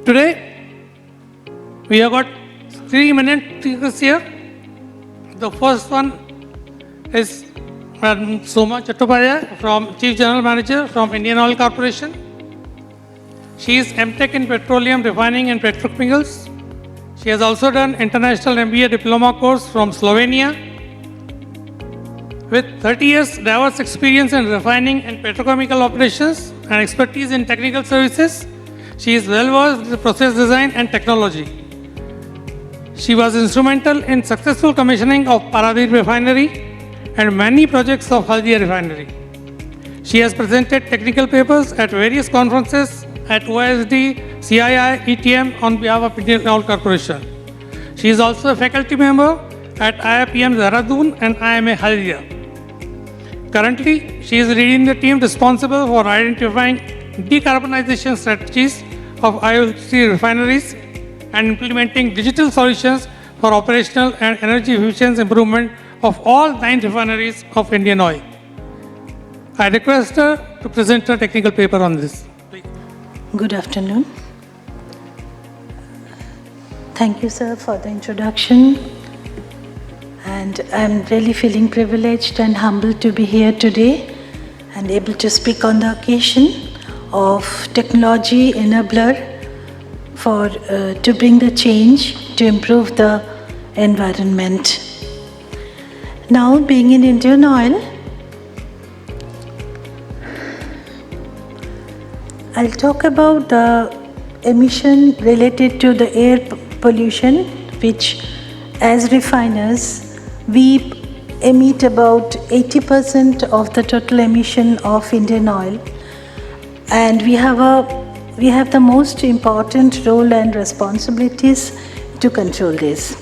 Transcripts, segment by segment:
today, we have got 3 eminent speakers here. The first one is Madam Soma Chattopadhyay, Chief General Manager from Indian Oil Corporation. She is MTech in Petroleum Refining and Petrochemicals. She has also done International MBA Diploma course from Slovenia. With 30 years diverse experience in refining and petrochemical operations and expertise in technical services, she is well versed in process design and technology. She was instrumental in successful commissioning of Paradip Refinery and many projects of Haldia Refinery. She has presented technical papers at various conferences at OSD, CII, ETM on behalf of Indian Oil Corporation. She is also a faculty member at IIPM Dehradun and IMA Haldia. Currently, she is leading the team responsible for identifying decarbonization strategies of IOC refineries and implementing digital solutions for operational and energy efficiency improvement of all 9 refineries of Indian Oil. I request her to present her technical paper on this. Good afternoon. Thank you, sir, for the introduction. And I'm really feeling privileged and humbled to be here today and able to speak on the occasion of technology enabler for to bring the change to improve the environment. Now, being in Indian Oil, I'll talk about the emission related to the air pollution, which as refiners, we emit about 80% of the total emission of Indian Oil. And we have the most important role and responsibilities to control this.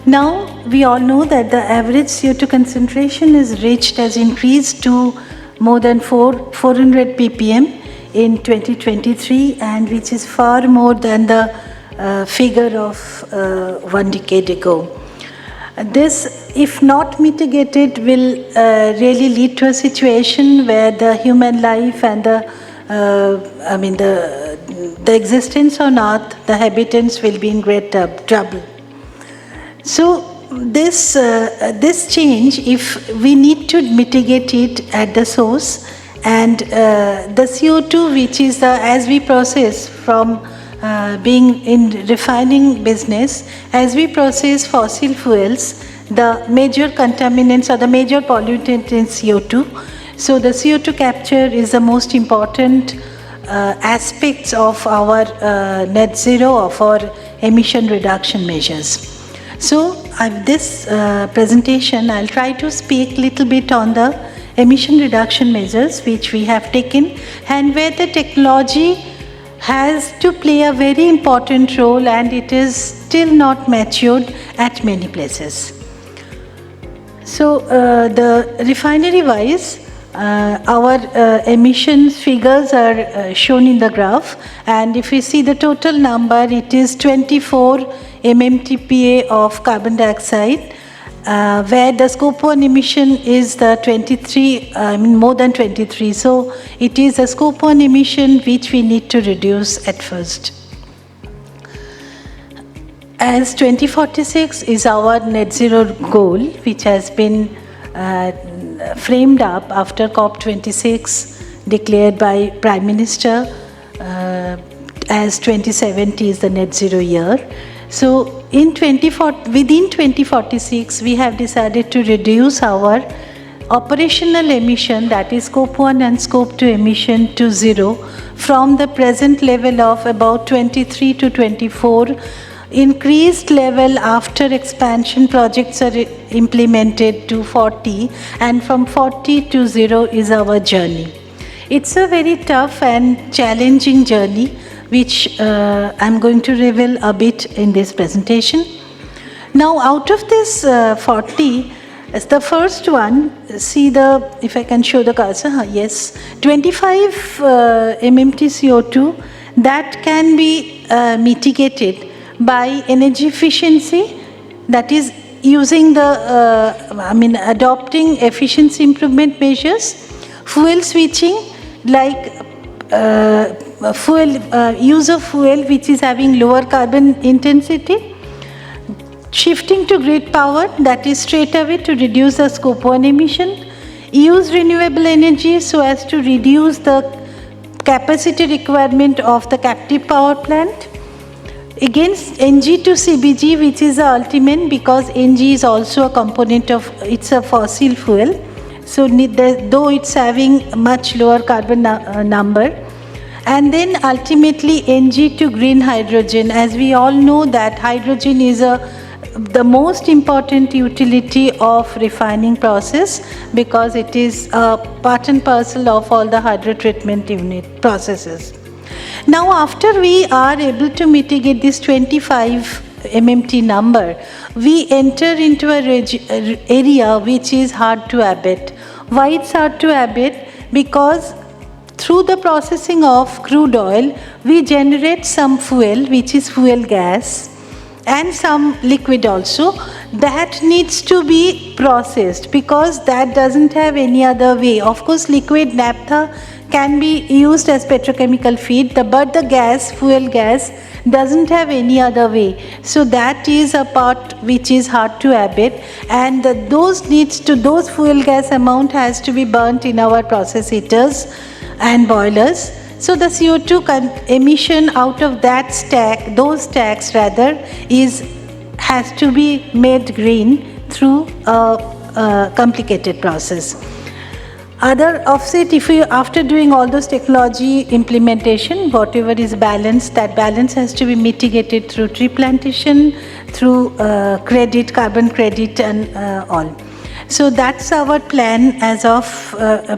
Now, we all know that the average CO2 concentration is reached, has increased to more than 400 ppm in 2023, and which is far more than the figure of 1 decade ago. This, if not mitigated, will really lead to a situation where the human life and the existence on Earth, the habitants will be in great trouble. So this change, if we need to mitigate it at the source, and the CO2, which is as we process from being in refining business, as we process fossil fuels, the major contaminants or the major pollutant is CO2. So the CO2 capture is the most important aspects of our net zero, of our emission reduction measures. So this presentation, I'll try to speak a little bit on the emission reduction measures which we have taken, and where the technology has to play a very important role, and it is still not matured at many places. So the refinery wise, our emissions figures are shown in the graph, and if you see the total number, it is 24 mmTPA of carbon dioxide, where the scope 1 emission is the 23, more than 23. So it is a scope 1 emission which we need to reduce at first. As 2046 is our net zero goal, which has been framed up after COP26, declared by Prime Minister, as 2070 is the net zero year. So within 2046, we have decided to reduce our operational emission, that is scope 1 and scope 2 emission, to zero from the present level of about 23 to 24. Increased level after expansion projects are implemented to 40, and from 40 to 0 is our journey. It's a very tough and challenging journey, which I'm going to reveal a bit in this presentation. Now, out of this 40, as the first one, see if I can show the cursor, yes, 25 MMT CO2, that can be mitigated by energy efficiency, that is using adopting efficiency improvement measures, fuel switching, like use of fuel which is having lower carbon intensity, shifting to grid power, that is straight away to reduce the scope 1 emission, use renewable energy so as to reduce the capacity requirement of the captive power plant. Against NG to CBG, which is the ultimate, because NG is also a component of, it's a fossil fuel. So though it's having much lower carbon number. And then ultimately NG to green hydrogen. As we all know that hydrogen is the most important utility of refining process, because it is a part and parcel of all the hydrotreatment unit processes. Now after we are able to mitigate this 25 MMT number, we enter into an area which is hard to abate. Why it's hard to abate? Because through the processing of crude oil, we generate some fuel, which is fuel gas, and some liquid also, that needs to be processed, because that doesn't have any other way. Of course, liquid naphtha can be used as petrochemical feed, but the gas, fuel gas, doesn't have any other way. So that is a part which is hard to abate, and those fuel gas amount has to be burnt in our process heaters and boilers. So the CO2 emission out of that stack, those stacks rather, has to be made green through a complicated process. Other offset, if you, after doing all those technology implementation, whatever is balanced, that balance has to be mitigated through tree plantation, through carbon credit and all. So that's our plan as of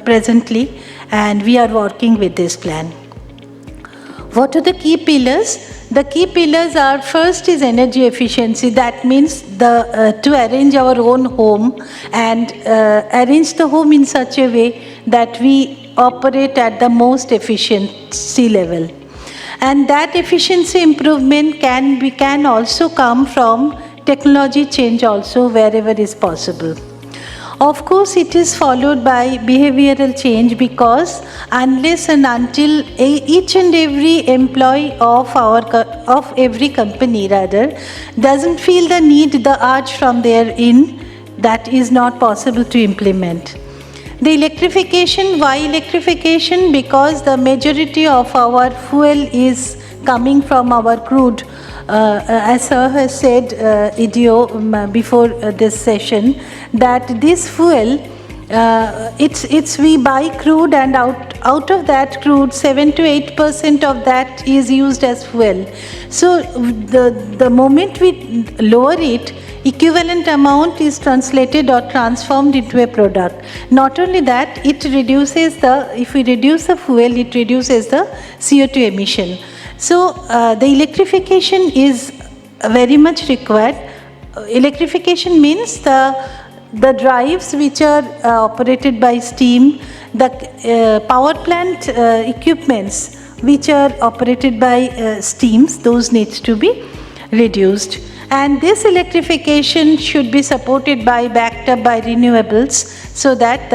presently, and we are working with this plan. What are the key pillars? The key pillars are, first is energy efficiency. That means to arrange our own home and arrange the home in such a way that we operate at the most efficiency level. And that efficiency improvement can also come from technology change also wherever is possible. Of course, it is followed by behavioral change, because unless and until each and every employee of every company rather doesn't feel the need, the urge from their in, that is not possible to implement. The electrification, why electrification? Because the majority of our fuel is coming from our crude. As Sir has said, Idio, before this session, that this fuel, we buy crude, and out of that crude, 7 to 8% of that is used as fuel. So the moment we lower it, equivalent amount is translated or transformed into a product. Not only that, it reduces if we reduce the fuel, it reduces the CO2 emission. So the electrification is very much required. Electrification means the drives which are operated by steam, the power plant equipments which are operated by steams, those needs to be reduced. And this electrification should be supported by, backed up by renewables, so that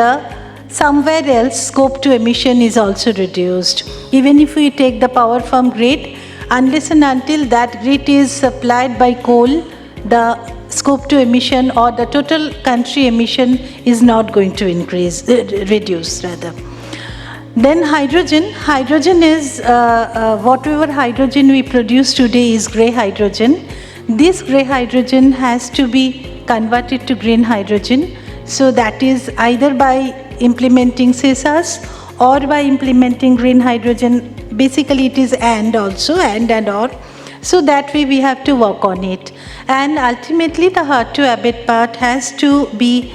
somewhere else scope 2 emission is also reduced. Even if we take the power from grid, unless and until that grid is supplied by coal, the scope 2 emission or the total country emission is not going to reduce rather. Then hydrogen. Hydrogen is, whatever hydrogen we produce today is grey hydrogen. This grey hydrogen has to be converted to green hydrogen. So that is either by implementing CESAs or by implementing green hydrogen. Basically it is and or. So that way we have to work on it. And ultimately the hard to abate part has to be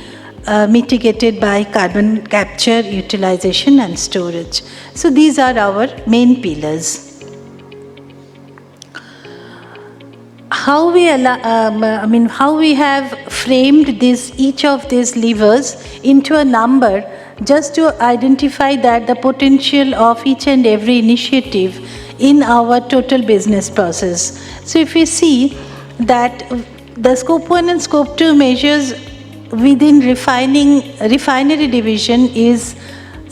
mitigated by carbon capture, utilization and storage. So these are our main pillars. How we have framed each of these levers into a number, just to identify that the potential of each and every initiative in our total business process. So if we see that the scope 1 and scope 2 measures within refinery division is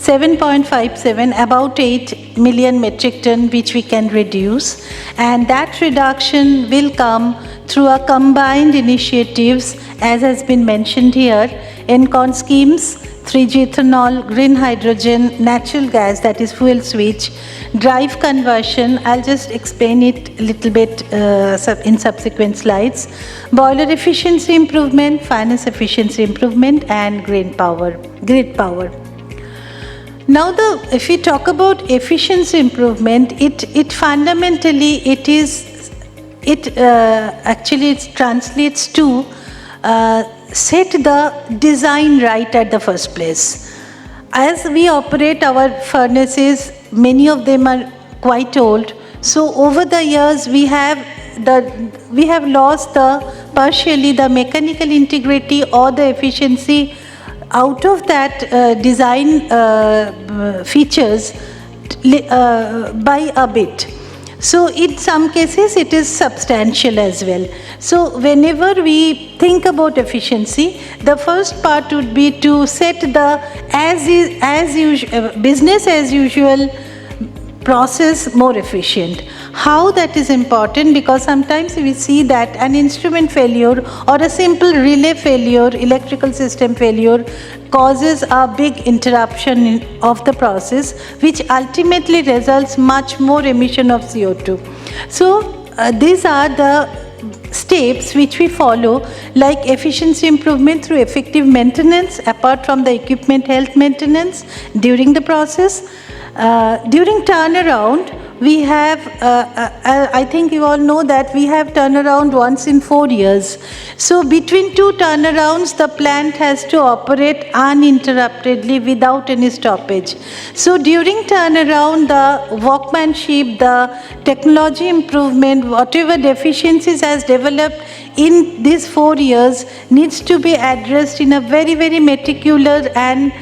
7.57, about 8 million metric ton, which we can reduce. And that reduction will come through a combined initiatives, as has been mentioned here, ENCON schemes, 3G ethanol, green hydrogen, natural gas, that is fuel switch, drive conversion. I'll just explain it a little bit in subsequent slides. Boiler efficiency improvement, furnace efficiency improvement, and grid power. Now, if we talk about efficiency improvement, it fundamentally actually translates to set the design right at the first place. As we operate our furnaces, many of them are quite old. So over the years, we have lost partially the mechanical integrity or the efficiency out of that design features by a bit. So in some cases it is substantial as well. So whenever we think about efficiency, the first part would be to set the business as usual process more efficient. How that is important, because sometimes we see that an instrument failure or a simple relay failure, electrical system failure, causes a big interruption of the process, which ultimately results much more emission of CO2. So these are the steps which we follow, like efficiency improvement through effective maintenance, apart from the equipment health maintenance during the process. During turnaround, we have, I think you all know that we have turnaround once in 4 years. So between two turnarounds, the plant has to operate uninterruptedly without any stoppage. So during turnaround, the workmanship, the technology improvement, whatever deficiencies has developed in these 4 years needs to be addressed in a very, very meticulous and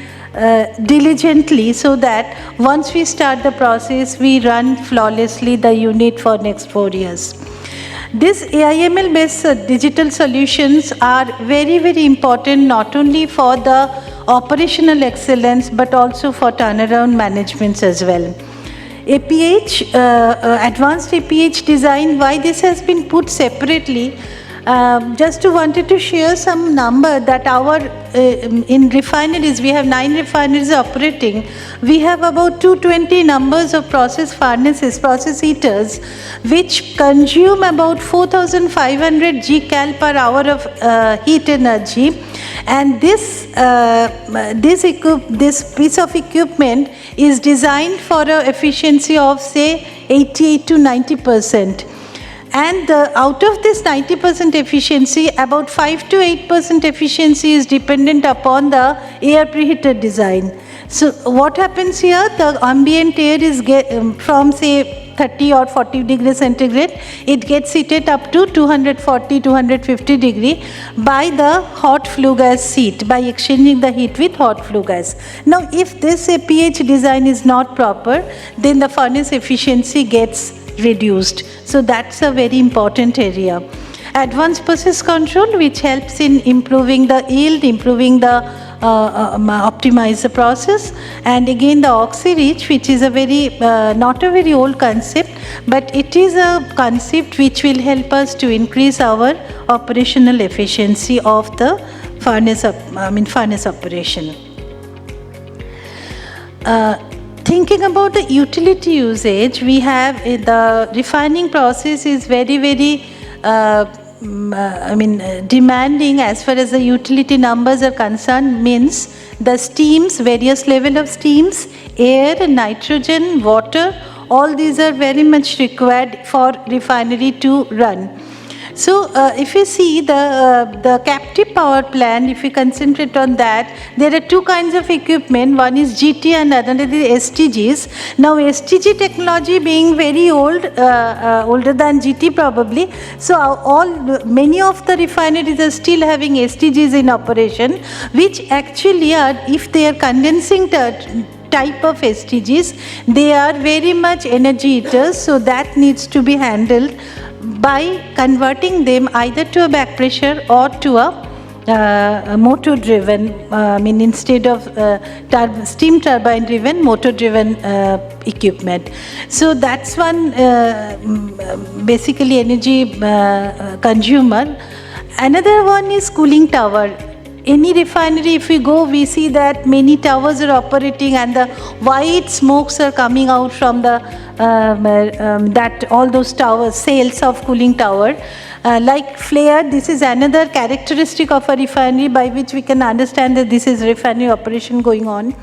diligently, so that once we start the process, we run flawlessly the unit for next 4 years. These AIML based digital solutions are very, very important, not only for the operational excellence but also for turnaround management as well. APH, advanced APH design, why this has been put separately? Just wanted to share some number that in refineries, we have 9 refineries operating. We have about 220 numbers of process furnaces, process heaters, which consume about 4,500 Gcal per hour of heat energy. And this piece of equipment is designed for an efficiency of, say, 88 to 90%. And out of this 90% efficiency, about 5 to 8% efficiency is dependent upon the air preheater design. So what happens here, the ambient air is from, say, 30 or 40 degrees centigrade, it gets heated up to 240, 250 degree by the hot flue gas heat, by exchanging the heat with hot flue gas. Now, if this APH design is not proper, then the furnace efficiency gets reduced. So that's a very important area. Advanced process control, which helps in improving the yield, improving the optimize the process. And again, the OxyReach, which is a very not a very old concept, but it is a concept which will help us to increase our operational efficiency of the furnace operation. Thinking about the utility usage, we have the refining process is very, very demanding as far as the utility numbers are concerned, means the steams, various level of steams, air, nitrogen, water, all these are very much required for refinery to run. So if you see the captive power plant, if you concentrate on that, there are two kinds of equipment. One is GT and another is STGs. Now STG technology being very old, older than GT probably, so many of the refineries are still having STGs in operation, which actually are, if they are condensing type of STGs, they are very much energy eaters, so that needs to be handled by converting them either to a back pressure or to a motor driven, instead of steam turbine driven, motor driven equipment. So that's one basically energy consumer. Another one is cooling tower. Any refinery, if we go, we see that many towers are operating and the white smokes are coming out from the that all those towers, sails of cooling tower. Like flare, this is another characteristic of a refinery by which we can understand that this is refinery operation going on.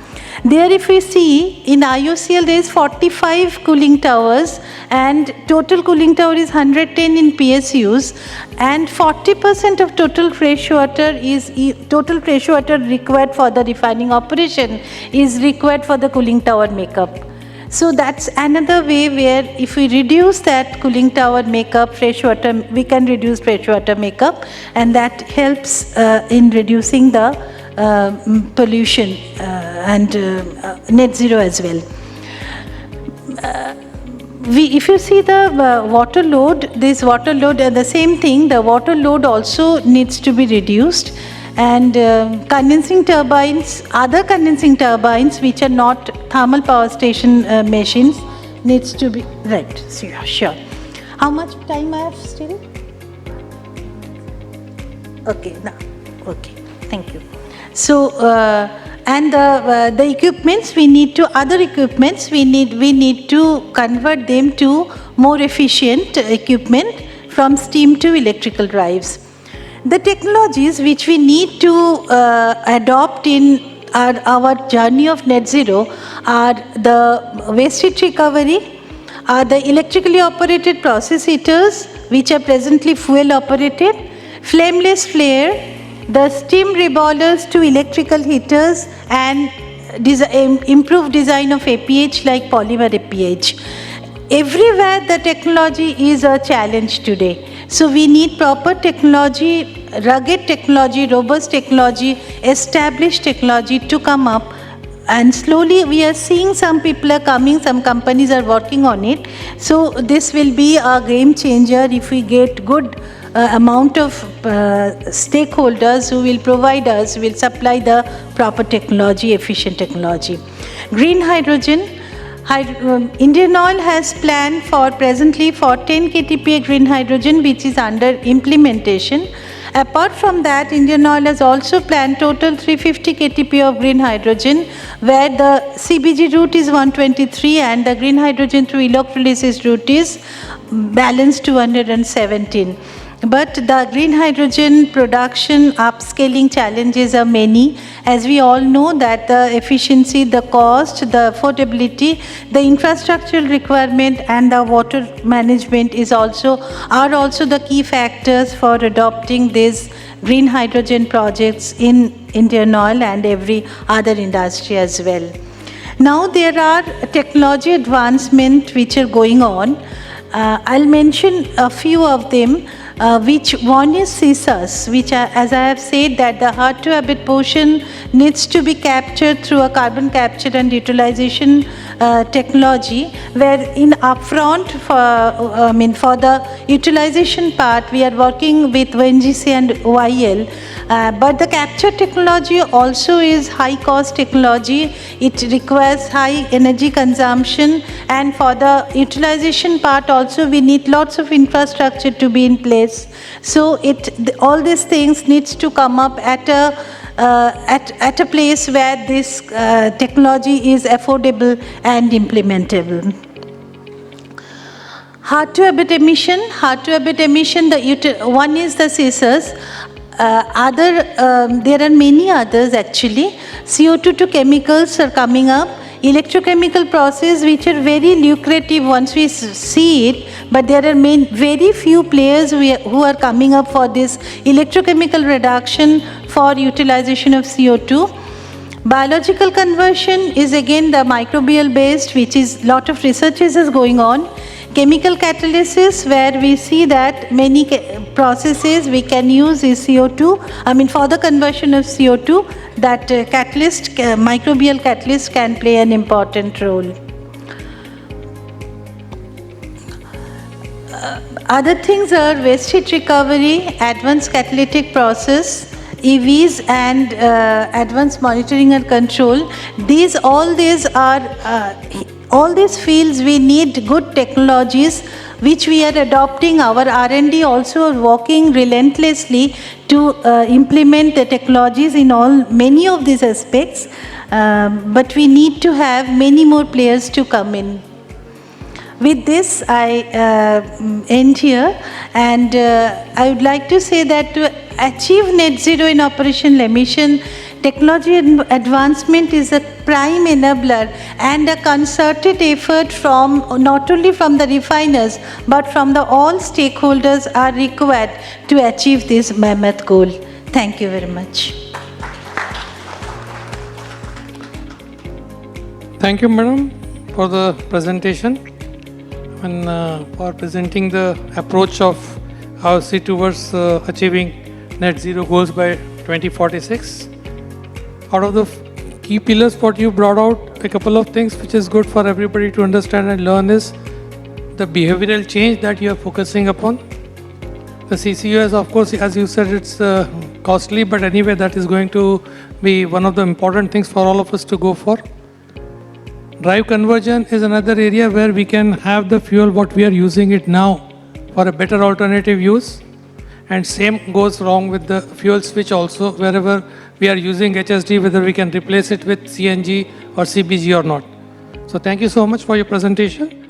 There, if we see, in IOCL there is 45 cooling towers and total cooling tower is 110 in PSUs, and 40% of total fresh water required for the refining operation is required for the cooling tower makeup. So that's another way where if we reduce that cooling tower makeup, fresh water, we can reduce fresh water makeup, and that helps in reducing the pollution and net zero as well. If you see the water load, this water load, the same thing, the water load also needs to be reduced. And condensing turbines, other condensing turbines which are not thermal power station machines needs to be, right, sure. How much time I have still? Okay, now, okay, thank you. So, and the equipments, other equipments, we need to convert them to more efficient equipment from steam to electrical drives. The technologies which we need to adopt in our journey of net zero are the waste heat recovery, are the electrically operated process heaters which are presently fuel operated, flameless flare, the steam reboilers to electrical heaters, and improved design of APH like polymer APH. Everywhere the technology is a challenge today. So we need proper technology, rugged technology, robust technology, established technology to come up. And slowly we are seeing some people are coming, some companies are working on it. So this will be a game changer if we get good amount of stakeholders who will provide us, will supply the proper technology, efficient technology. Green hydrogen. Indian Oil has planned presently for 10 KTPA green hydrogen, which is under implementation. Apart from that, Indian Oil has also planned total 350 KTPA of green hydrogen, where the CBG route is 123 and the green hydrogen through electrolysis route is balanced 217. But the green hydrogen production upscaling challenges are many. As we all know that the efficiency, the cost, the affordability, the infrastructural requirement and the water management are also the key factors for adopting these green hydrogen projects in Indian Oil and every other industry as well. Now there are technology advancements which are going on. I'll mention a few of them. Which one is CSUS, which as I have said that the hard to abate portion needs to be captured through a carbon capture and utilization technology, where in upfront for the utilization part we are working with ONGC and OIL, but the capture technology also is high cost technology. It requires high energy consumption, and for the utilization part also we need lots of infrastructure to be in place. So all these things needs to come up at a place where this technology is affordable and implementable. Hard to abate emission, one is the CSUS. There are many others actually. CO2 to chemicals are coming up. Electrochemical process which are very lucrative once we see it, but there are very few players who are coming up for this electrochemical reduction for utilization of CO2. Biological conversion is again the microbial based, which is lot of researches is going on. Chemical catalysis, where we see that many processes we can use is CO2. For the conversion of CO2, that microbial catalyst can play an important role. Other things are waste heat recovery, advanced catalytic process, EVs and advanced monitoring and control, all these fields we need good technologies which we are adopting. Our R&D also are working relentlessly to implement the technologies in many of these aspects, but we need to have many more players to come in. With this, I end here, and I would like to say that to achieve net zero in operational emission, technology advancement is a prime enabler and a concerted effort from not only from the refiners but from all stakeholders are required to achieve this mammoth goal. Thank you very much. Thank you, madam, for the presentation and for presenting the approach of how see towards achieving net zero goals by 2046. Out of the key pillars, what you brought out, a couple of things which is good for everybody to understand and learn is the behavioral change that you are focusing upon. The CCUS, of course, as you said, it's costly, but anyway, that is going to be one of the important things for all of us to go for. Drive conversion is another area where we can have the fuel what we are using it now for a better alternative use. And same goes wrong with the fuel switch also, wherever we are using HSD, whether we can replace it with CNG or CBG or not. So thank you so much for your presentation.